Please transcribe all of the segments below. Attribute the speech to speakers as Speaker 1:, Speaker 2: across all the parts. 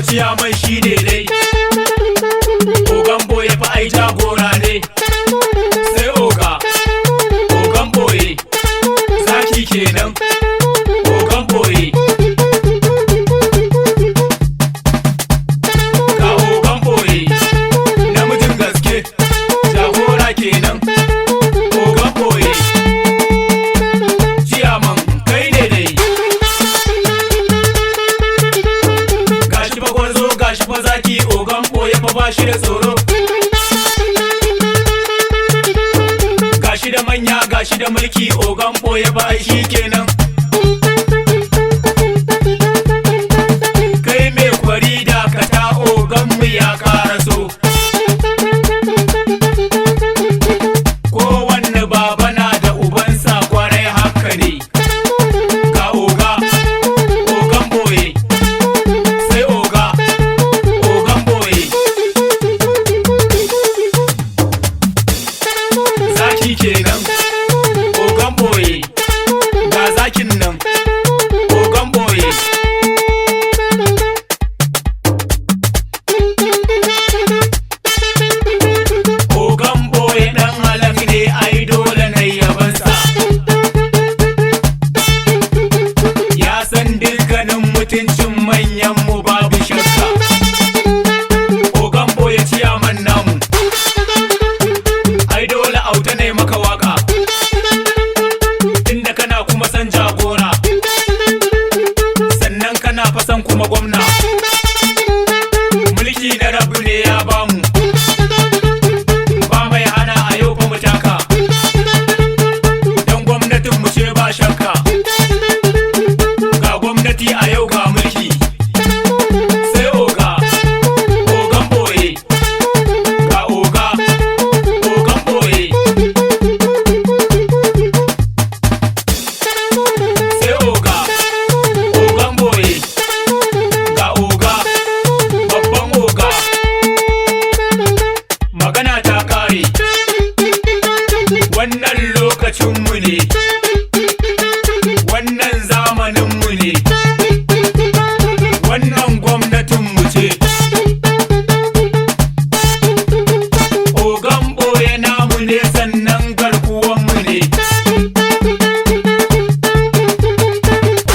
Speaker 1: ciyaman shi ne dai. Ogan boye fa ai jagora ne. Sai ogan boye zaki kenan. Ogan boye ga ogan boye namijin gaske jagora kenan. Ogan boye ciyaman kai ne dai. Gashi fa gwarzo gashi fa zaki ogan boye fa ba shi da tsoro. Gashi da manya gashi da mulki ogan boye ba ai shi kenan. Kai mai kwari da kata ogan mu ya karaso. Kowanne baba na da ubansa kwarai haka ne. Ga ogan boye sai ogan boye zaki kenan. Ogan boye ga zakin nan. Ogan boye ogan boye dan halak ne ai dole na yabansa. Ya san dukkanin mutuncin manyan mu babu shakka. Ogan boye ciyaman namu ai dole auta ne maka waka. Tunda kana kuma san jagora sannan kana fasan kuma gwamna. Mulki na rabu ne ya bamu ba mai hana a yau fa mu taka. Dan gwamnatin mu ce ba shakka. Ga gwamnati a yau ga mulki. Sai ogan boye ga ogan boye sai ogan boye ga babban oga. Magana ta kare wannan lokacin mu ne. Wannan zamanin mu ne. Wannan gwamnatin mu ce. Ogan boye namu ne sannan garkuwan mu ne.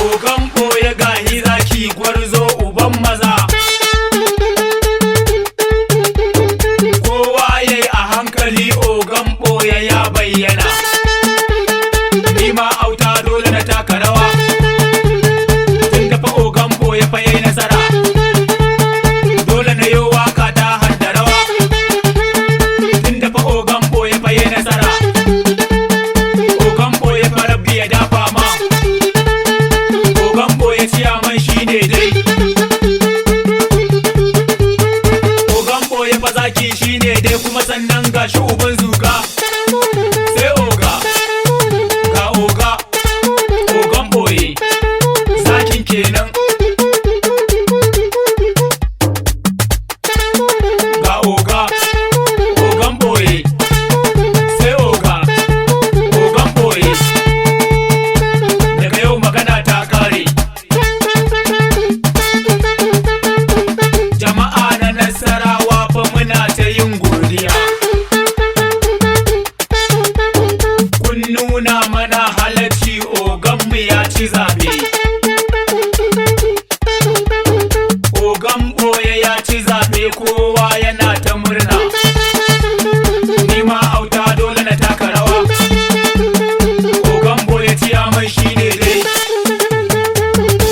Speaker 1: Ogan boye gahi zaki gwarzo uban maza. Kowa yayi a hankali ogan boye ya bayyana. Ni ma auta dole na taka rawa. Tunda fa ogan boye fa yayi nasara. Dole na yi waka ta hadda rawa. Tunda fa ogan boye fa yayi nasara. Ogan boye fa rabbi ya dafa ma. Ogan boye ciyaman shi ne dai. Ogan boye fa zaki shi ne dai kuma sannan gashi uban zuga. Sai ga ogan boye zakin kenan. Ga ogan boye sai ogan boye daga yau magana ta kare. Jama'a na Nasarawa fa muna ta yin godiya. Kun nuna mana halacci oganmu ya ci zabe. Ogan boye ya ci zabe kowa yana ta murna. Ni ma auta dole na taka rawa. Ogan boye ciyaman shi ne dai.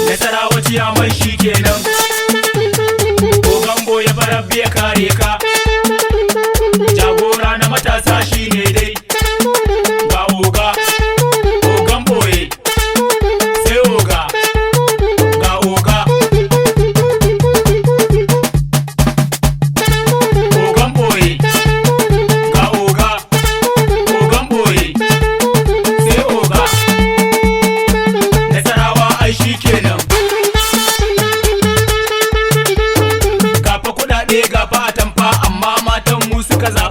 Speaker 1: Nasarawa ciyaman shi kenan. Ogan boye fa rabbi ya kare ka. Jagora na matasa shi ne dai. Ga ogan boye sai ga ogan boye ga ogan boye sai Nasarawa ai shi kenan. Gafa kudade gafa atamfa amma matan mu suka zaɓa.